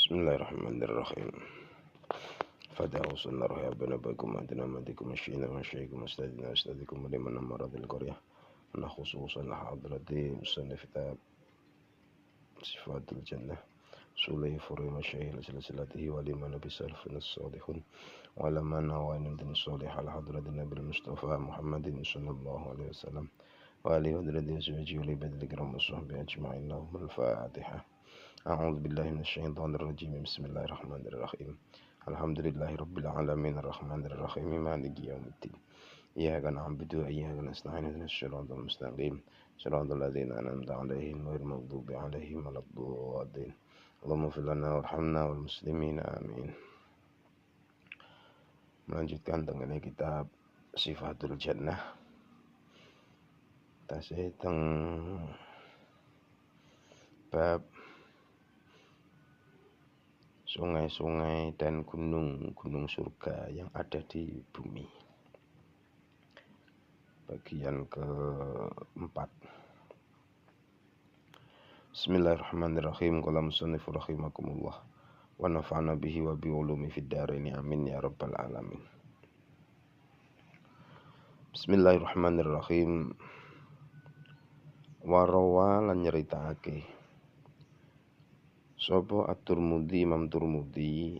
Bismillahirrahmanirrahim. Fatiha wa sallallahu ya banabakum adina madikum asyina wa syaikum astadina astadikum liman amaradil qaryah wa khususan hadrati musannif kitab sifatul jannah sulih furi masyayih silsilatihi wa liman bisalafin as-salihun wa laman hawainin din salih ala hadratin nabil mustafa muhammadin sallallahu alaihi wasallam wa alihi hadratin suji wa libadil kiram wa sahbihi ajma'in lahumul fatihah. A'udzu billahi minasyaitonir rajim. Bismillahirrahmanirrahim. Alhamdulillahi rabbil alamin arrahmanir rahim maliki yaumiddin. Iyyaka na'budu wa iyyaka nasta'in ihdinas siratal mustaqim. Siratal ladzina an'amta 'alaihim ghairil maghdubi 'alaihim waladdallin. Allahumma ighfir lana warhamna wal muslimin amin. Melanjutkan dengan kitab Sifatul Jannah. Tasih teng bab sungai-sungai dan gunung-gunung surga yang ada di bumi. Bagian keempat. Bismillahirrahmanirrahim. Qala musannif rahimakumullah wa nafa'na bihi wa bi ulumi fid dharain amin ya rabbal alamin. Bismillahirrahmanirrahim. Warawa lan nyeritakake sapa at-Tirmidzi Imam Tirmidzi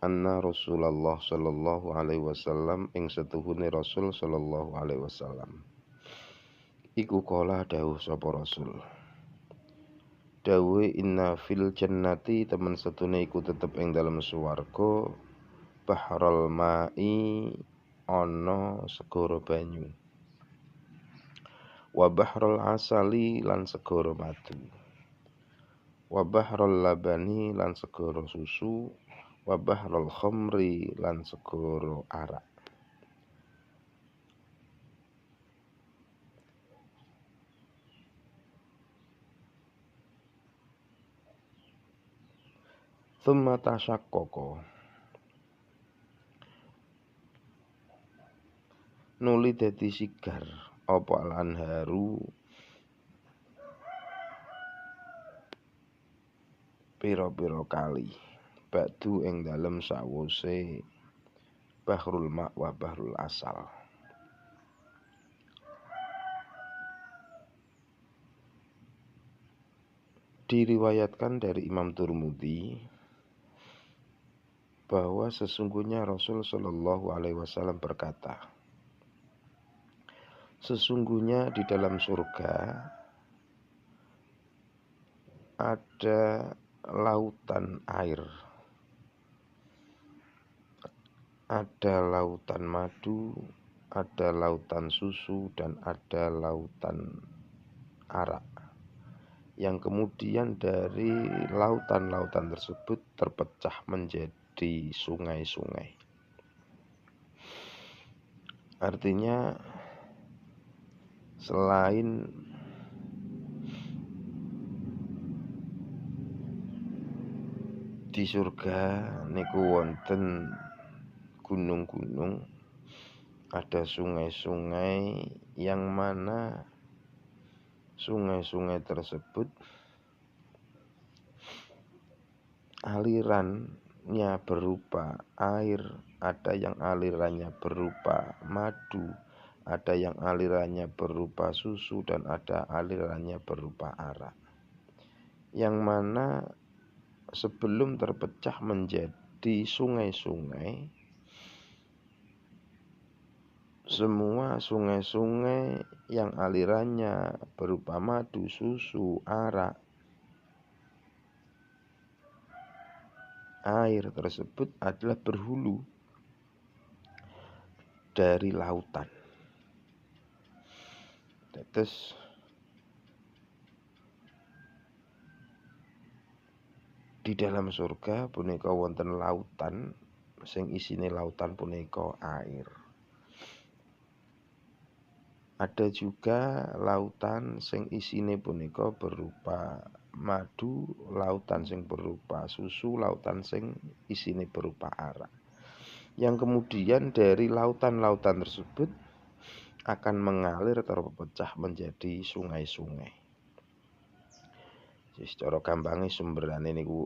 anna Rasulullah sallallahu alaihi wasallam ing setuhune Rasul sallallahu alaihi wasallam iku kala dawuh sapa Rasul dawuh inna fil jannati temen setune iku tetep ing dalem swarga bahral ma'i ana segara banyu wa bahrul asali lan segara madu wa bahrul labani lan segara susu wa bahrul khamri lan segara arak. Thumma tashaqqaqa nuli dadi sigar apa al-anharu pira-pira kali ba'du ing dalem sawuse bahrul ma' wa bahrul asal. Diriwayatkan dari Imam Tirmidzi bahwa sesungguhnya Rasul sallallahu alaihi wasallam berkata, sesungguhnya di dalam surga ada lautan air, ada lautan madu, ada lautan susu, dan ada lautan arak. Yang kemudian dari lautan-lautan tersebut terpecah menjadi sungai-sungai. Artinya selain di surga niku wonten gunung-gunung, ada sungai-sungai yang mana sungai-sungai tersebut alirannya berupa air, ada yang alirannya berupa madu, ada yang alirannya berupa susu, dan ada alirannya berupa arak. Yang mana sebelum terpecah menjadi sungai-sungai, semua sungai-sungai yang alirannya berupa madu, susu, arak, air tersebut adalah berhulu dari lautan. Terus di dalam surga punika wonten lautan sing isine lautan punika air. Ada juga lautan sing isine punika berupa madu, lautan sing berupa susu, lautan sing isine berupa arak. Yang kemudian dari lautan-lautan tersebut akan mengalir terpecah menjadi sungai-sungai. Secara gampange sumberane niku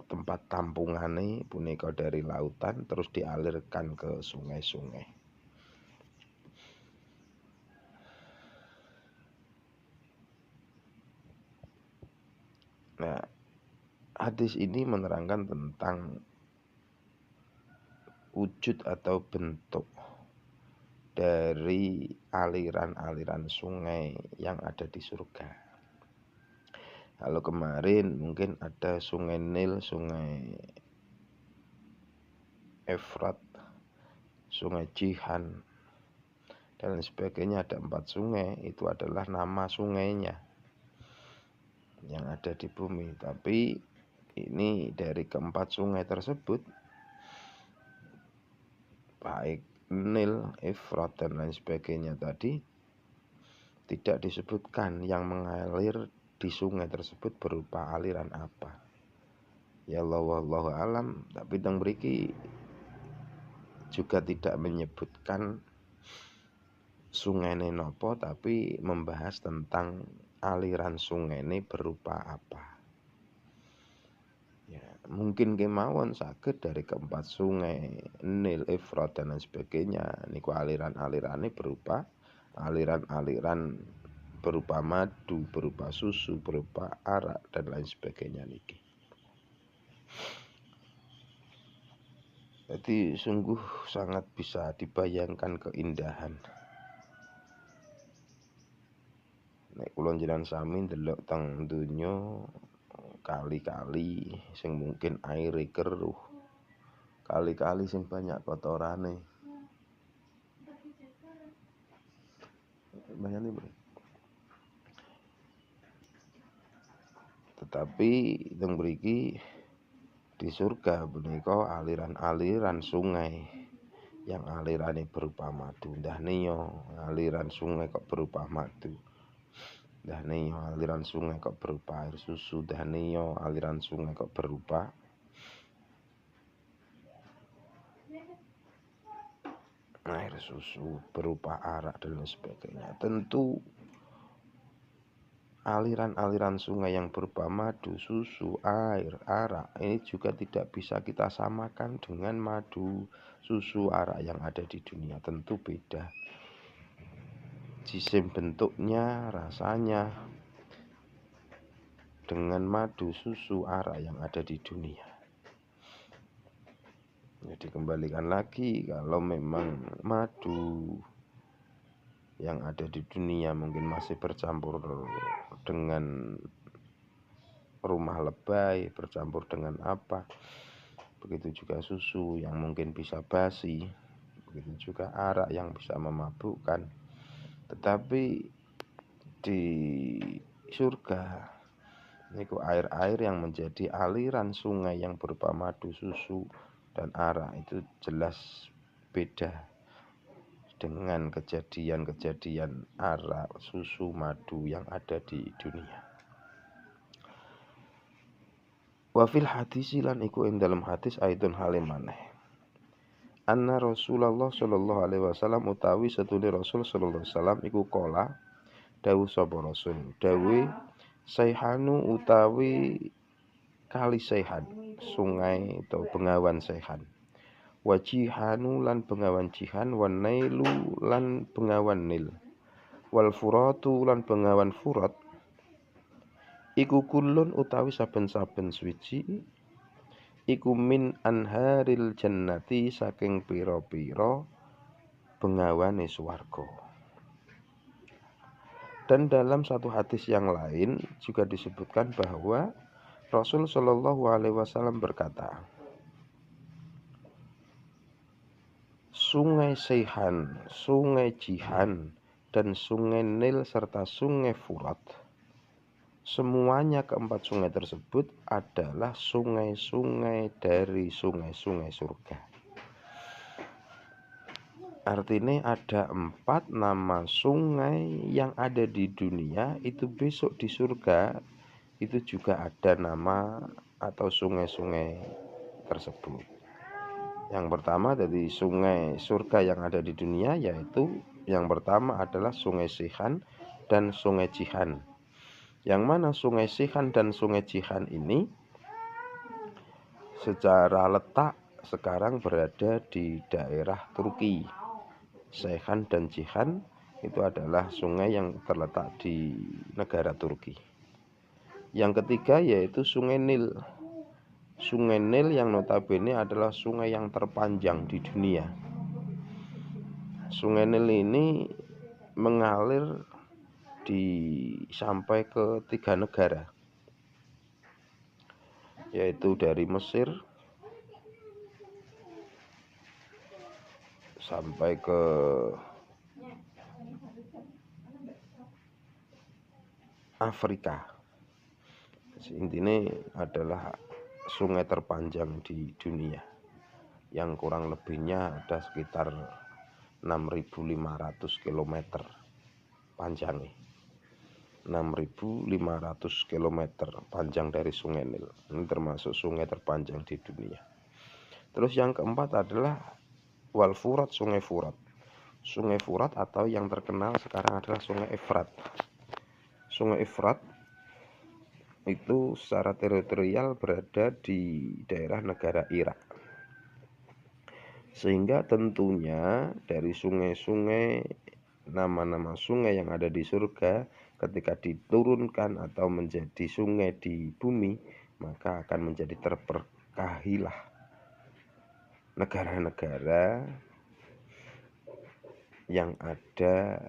tempat tampungane punika dari lautan terus dialirkan ke sungai-sungai. Nah, hadis ini menerangkan tentang wujud atau bentuk dari aliran-aliran sungai yang ada di surga. Kalau kemarin mungkin ada sungai Nil, sungai Efrat, sungai Jihan, dan lain sebagainya. Ada 4 sungai, itu adalah nama sungainya yang ada di bumi. Tapi ini dari keempat sungai tersebut, baik Nil, Efrat, dan lain sebagainya tadi, tidak disebutkan yang mengalir di sungai tersebut berupa aliran apa. Ya Allah wallahu alam, tapi teng mriki juga tidak menyebutkan sungai nopo, tapi membahas tentang aliran sungai ini berupa apa. Ya, mungkin kemawon saged dari keempat sungai Nil, Efrat, dan lain sebagainya niku aliran-aliran ini berupa aliran-aliran berupa madu, berupa susu, berupa arak, dan lain sebagainya niki. Jadi sungguh sangat bisa dibayangkan keindahan. Nek kula njenengan sami ndelok teng donya kali-kali sing mungkin aire keruh, kali-kali sing banyak kotorane. Bayani bro. Tetapi teng mriki di surga punika aliran-aliran sungai yang alirannya berupa madu. Ndah niyo aliran sungai kok berupa madu. Ndah niyo aliran sungai kok berupa air susu. Ndah niyo aliran sungai kok berupa air susu, berupa arak, dan lain sebagainya. Tentu aliran-aliran sungai yang berupa madu, susu, air, arak ini juga tidak bisa kita samakan dengan madu, susu, arak yang ada di dunia. Tentu beda. Jisim bentuknya, rasanya dengan madu, susu, arak yang ada di dunia. Jadi kembalikan lagi, kalau memang madu yang ada di dunia mungkin masih bercampur dengan rumah lebay, bercampur dengan apa, begitu juga susu yang mungkin bisa basi, begitu juga arak yang bisa memabukkan. Tetapi di surga niku air-air yang menjadi aliran sungai yang berupa madu, susu, dan arak itu jelas beda dengan kejadian-kejadian arak, susu, madu yang ada di dunia. Wa fil hadis lan iku ing dalam hadis aidun halimaneh. Anna Rasulullah sallallahu alaihi wasallam utawi setune Rasul sallallahu alaihi wasallam iku kola dawuh sapa Rasul. Dawuh Saihanu utawi kali Saihan, sungai atau bengawan Saihan. Wajihanu lan bengawan Jihan, wan Nailu lan bengawan Nil. Wal Furatu lan bengawan Furat. Iku kulun utawi saben-saben suci iku min anharil jannati saking pira-pira bengawane swarga. Dan dalam satu hadis yang lain juga disebutkan bahwa Rasul Shallallahu Alaihi Wasallam berkata, Sungai Saihan, Sungai Jihan, dan Sungai Nil serta Sungai Furat, semuanya keempat sungai tersebut adalah sungai-sungai dari sungai-sungai surga. Artinya ada 4 nama sungai yang ada di dunia, itu besok di surga itu juga ada nama atau sungai-sungai tersebut. Yang pertama dari sungai surga yang ada di dunia, yaitu yang pertama adalah Sungai Saihan dan Sungai Jihan. Yang mana Sungai Seyhan dan Sungai Jihan ini secara letak sekarang berada di daerah Turki. Seyhan dan Jihan itu adalah sungai yang terletak di negara Turki. Yang ketiga yaitu Sungai Nil. Sungai Nil yang notabene adalah sungai yang terpanjang di dunia. Sungai Nil ini mengalir sampai ke 3 negara, yaitu dari Mesir sampai ke Afrika. Intinya adalah sungai terpanjang di dunia, yang kurang lebihnya ada sekitar 6.500 km panjangnya. 6.500 km panjang dari Sungai Nil. Ini termasuk sungai terpanjang di dunia. Terus yang keempat adalah Wal Furat, Sungai Furat. Sungai Furat atau yang terkenal sekarang adalah Sungai Efrat. Sungai Efrat itu secara teritorial berada di daerah negara Irak. Sehingga tentunya dari sungai-sungai, nama-nama sungai yang ada di surga ketika diturunkan atau menjadi sungai di bumi, maka akan menjadi terberkahilah negara-negara yang ada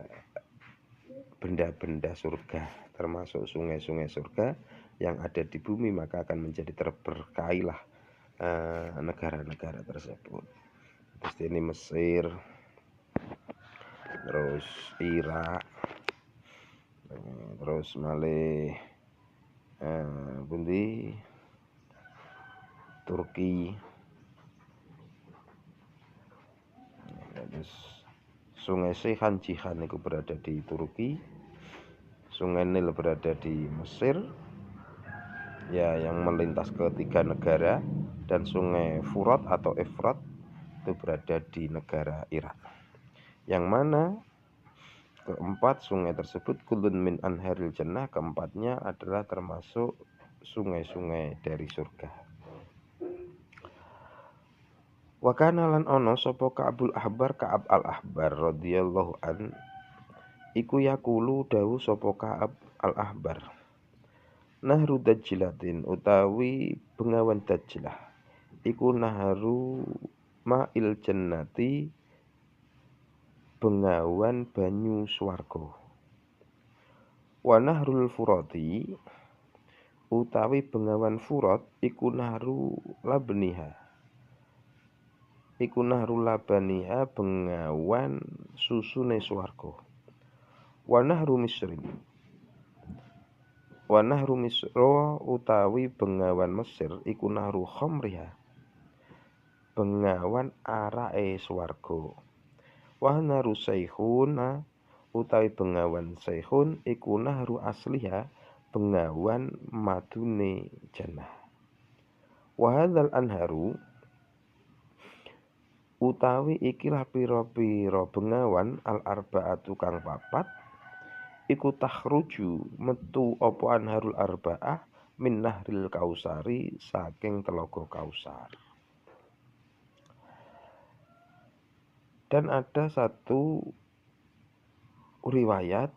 benda-benda surga, termasuk sungai-sungai surga yang ada di bumi, maka akan menjadi terberkahilah negara-negara tersebut. Terus ini Mesir, terus Irak, terus malih bundi Turki. Terus Sungai Seyhan Jihan itu berada di Turki, Sungai Nil berada di Mesir, ya, yang melintas ke 3 negara, dan Sungai Furat atau Efrat itu berada di negara Irak. Yang mana keempat sungai tersebut kulun min anharil jannah, keempatnya adalah termasuk sungai-sungai dari surga. Wa kana lan ono sapa Ka'abul Ahbar, Ka'ab al-Ahbar radhiyallahu an, iku yaqulu dawu sapa Ka'ab al-Ahbar, nahru dajlatin utawi bengawan dajlah iku naharu ma'il jannati, bengawan banyu swarga. Wa nahrul furati utawi bengawan furat iku nahru labniha, iku nahru labaniha, bengawan susune swarga. Wa nahru misrin, wa nahru misra utawi bengawan Mesir iku nahru khamriha, bengawan arake swarga. Wa nahru sayhuna utawi bengawan sayhun iku nahru asliha, bengawan madune jannah. Wa hadzal anharu utawi ikilah pira-pira bengawan al arba'atu kang papat iku takhruju metu apa anharul arba'ah min nahril kausari, saking telaga Kausar. Dan ada satu riwayat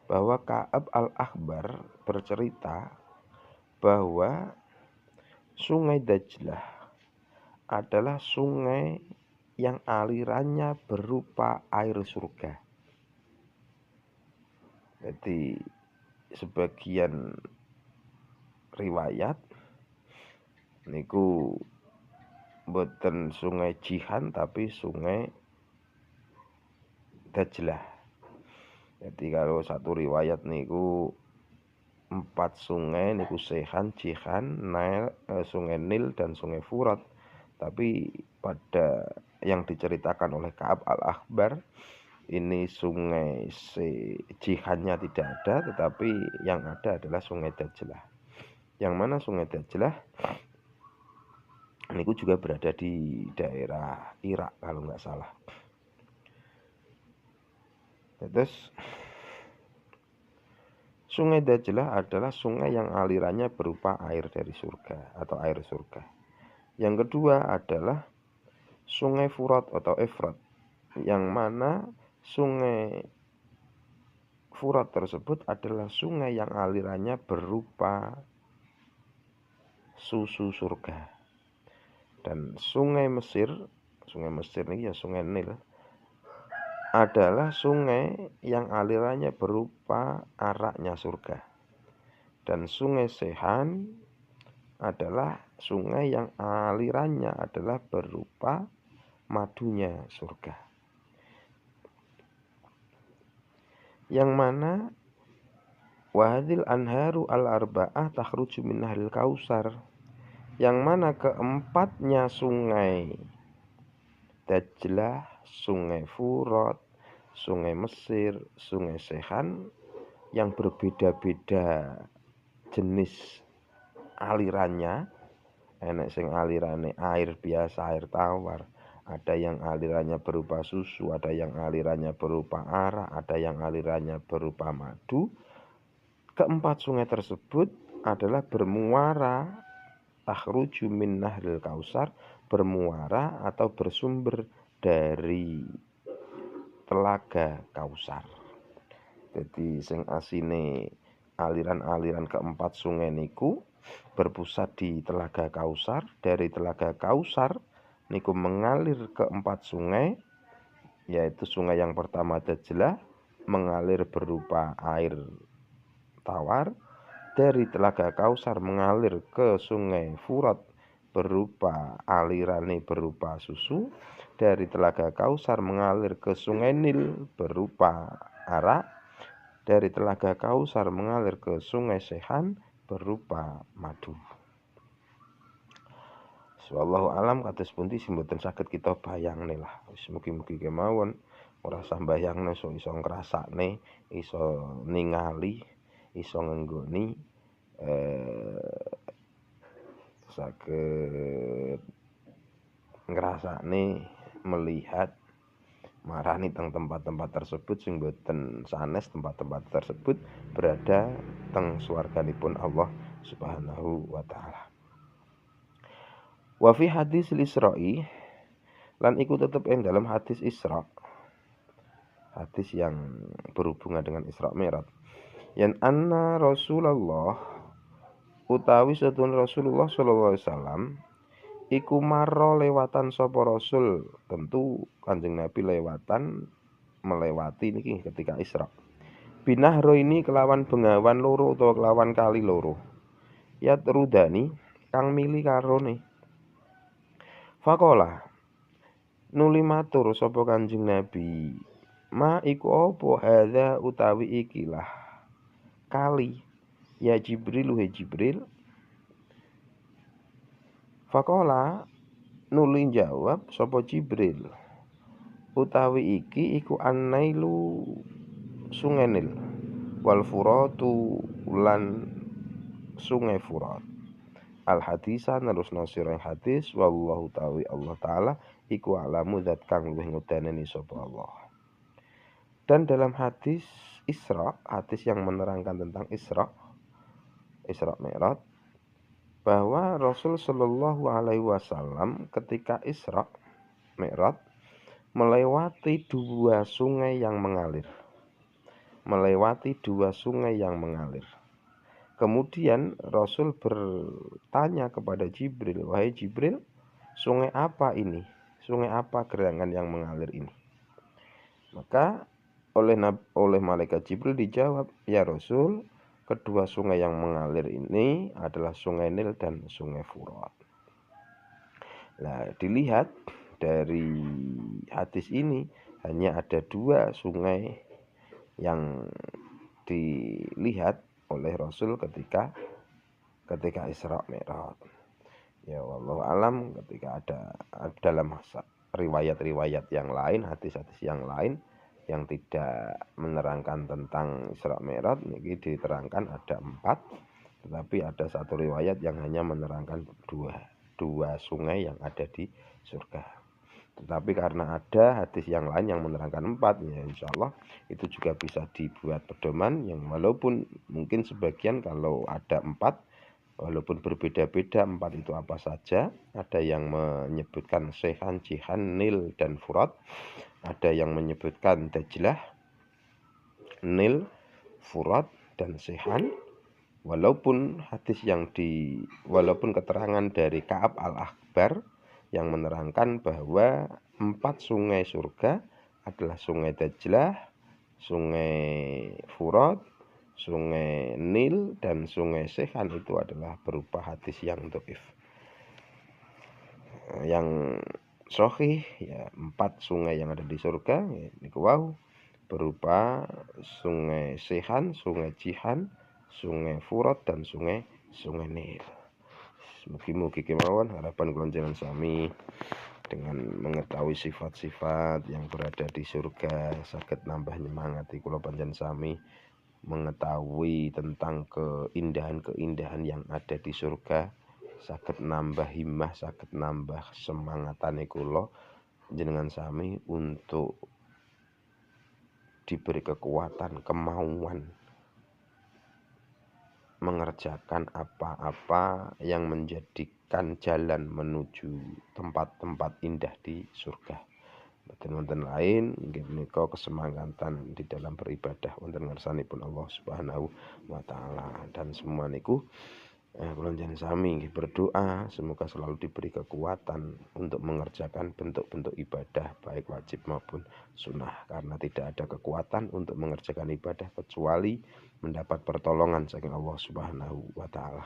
bahwa Ka'ab al-Ahbar bercerita bahwa Sungai Dajlah adalah sungai yang alirannya berupa air surga. Jadi sebagian riwayat niku boten Sungai Jihan tapi Sungai Dajlah. Jadi kalau satu riwayat niku 4 sungai niku Seyhan, Jihan, Sungai Nil dan Sungai Furat. Tapi pada yang diceritakan oleh Ka'ab al-Ahbar ini Sungai Jihannya tidak ada, tetapi yang ada adalah Sungai Dajlah. Yang mana Sungai Dajlah ini juga berada di daerah Irak kalau nggak salah. Terus Sungai Dajlah adalah sungai yang alirannya berupa air dari surga atau air surga. Yang kedua adalah Sungai Furat atau Efrat, yang mana sungai Furat tersebut adalah sungai yang alirannya berupa susu surga. Dan Sungai Mesir ini ya Sungai Nil, adalah sungai yang alirannya berupa araknya surga. Dan Sungai Sehan adalah sungai yang alirannya adalah berupa madunya surga. Yang mana wahadil anharu al-arba'ah takhruju min nahril kausar, yang mana keempatnya sungai Dajlah, Sungai Furat, Sungai Mesir, Sungai Sehan yang berbeda-beda jenis alirannya. Enek sing alirane air biasa, air tawar, ada yang alirannya berupa susu, ada yang alirannya berupa arak, ada yang alirannya berupa madu. Keempat sungai tersebut adalah bermuara takhruju min nahril kausar, bermuara atau bersumber dari telaga Kausar. Jadi sing asine aliran-aliran keempat sungai niku berpusat di telaga Kausar. Dari telaga Kausar niku mengalir ke empat sungai, yaitu sungai yang pertama Dajlah mengalir berupa air tawar. Dari telaga Kausar mengalir ke Sungai Furat berupa alirane berupa susu. Dari telaga Kausar mengalir ke Sungai Nil berupa arak. Dari telaga Kausar mengalir ke Sungai Sehan berupa madu. Wallahu alam, kados pundi sing mboten saged kita bayangne lah. Wis mugi-mugi kemawon ora usah mbayangne, iso ngrasakne, iso ningali, iso ngenggoni, saged ngrasakne, melihat, marani teng tempat-tempat tersebut sing boten sanes. Tempat-tempat tersebut berada teng swarganipun Allah Subhanahu wa taala. Wa fi hadis Isra'i, lan iku tetep ing dalam hadis Isra, hadis yang berhubungan dengan Isra Mi'raj, yan anna Rasulullah utawi satun Rasulullah sallallahu alaihi wasallam iku marra lewatan sapa Rasul, tentu Kanjeng Nabi melewati niki ketika Isra. Binahro ini kelawan bengawan loro utawa kelawan kali loro. Ya terudani kang mili karone. Faqala nuli matur sapa Kanjeng Nabi, ma iku apa hadza utawi ikilah kali, ya Jibril he Jibril. Faqala nuli jawab sapa Jibril, utawi iki iku An-Nailu Sungai Nil, wal Furatu lan Sungai Furat. Al hadisa nerusna sira hadis, wallahu tawi Allah taala iku alamu zat kang luwih ngudaneni sapa Allah. Dan dalam hadis Isra, hadis yang menerangkan tentang Isra Mi'raj, bahwa Rasul sallallahu alaihi wasallam ketika Isra Mi'raj melewati dua sungai yang mengalir. Kemudian Rasul bertanya kepada Jibril, wahai Jibril, sungai apa ini? Sungai apa gerangan yang mengalir ini? Maka oleh malaikat Jibril dijawab, ya Rasul, kedua sungai yang mengalir ini adalah Sungai Nil dan Sungai Furat. Nah, dilihat dari hadis ini hanya ada dua sungai yang dilihat oleh Rasul ketika Isra Mi'raj. Ya wallahu alam, ketika ada dalam riwayat-riwayat yang lain, hadis-hadis yang lain yang tidak menerangkan tentang Isra Mi'raj, ini diterangkan ada 4, tetapi ada satu riwayat yang hanya menerangkan dua sungai yang ada di surga. Tetapi karena ada hadis yang lain yang menerangkan 4, ya insya Allah itu juga bisa dibuat pedoman yang walaupun mungkin sebagian kalau ada 4, walaupun berbeda-beda 4 itu apa saja. Ada yang menyebutkan Sehan, Jihan, Nil, dan Furat. Ada yang menyebutkan Dajlah, Nil, Furat, dan Sehan. Walaupun keterangan dari Ka'ab al-Akhbar yang menerangkan bahwa 4 sungai surga adalah sungai Dajlah, sungai Furat, sungai Nil, dan sungai Sehan itu adalah berupa hadis yang dhaif. Yang sahih ya 4 sungai yang ada di surga niku wau berupa sungai Sehan, sungai Jihan, sungai Furat, dan sungai Nil. Mugi-mugi kemawon harapan kula jenengan sami dengan mengetahui sifat-sifat yang berada di surga saged nambah nyemangati kula panjenengan sami mengetahui tentang keindahan-keindahan yang ada di surga saged nambah himmah, saged nambah semangatane kula jenengan sami untuk diberi kekuatan, kemauan mengerjakan apa-apa yang menjadikan jalan menuju tempat-tempat indah di surga. Wonten lain nggih menika kesemangatan di dalam beribadah wonten ngarsanipun Allah Subhanahu wa taala, dan semua niku kula jenengan sami nggih berdoa semoga selalu diberi kekuatan untuk mengerjakan bentuk-bentuk ibadah baik wajib maupun sunnah, karena tidak ada kekuatan untuk mengerjakan ibadah kecuali mendapat pertolongan saking Allah Subhanahu wa taala.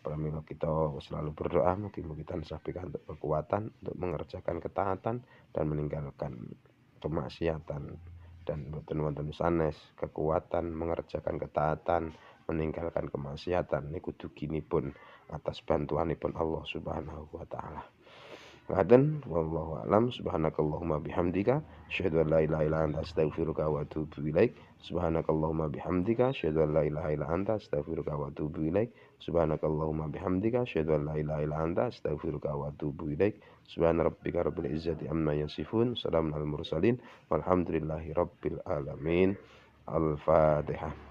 Pramila kita selalu berdoa mugi-mugi tansah pikantuk kekuatan untuk mengerjakan ketaatan dan meninggalkan kemaksiatan, dan boten wonten sanes kekuatan mengerjakan ketaatan meninggalkan kemaksiatan niku duginipun atas bantuanipun Allah Subhanahu wa taala. Ngaten wallahu alam. Subhanakallahumma bihamdika asyhadu an la ilaha illa anta astaghfiruka wa atubu ilaik. Subhanakallahumma bihamdika asyhadu an la ilaha illa anta astaghfiruka wa atubu ilaik. Subhanakallahumma bihamdika asyhadu an la ilaha illa anta astaghfiruka wa atubu ilaik. Subhana rabbika rabbil izzati amma yasifun. Salamun alal mursalin walhamdulillahi rabbil alamin. Al-Fatihah.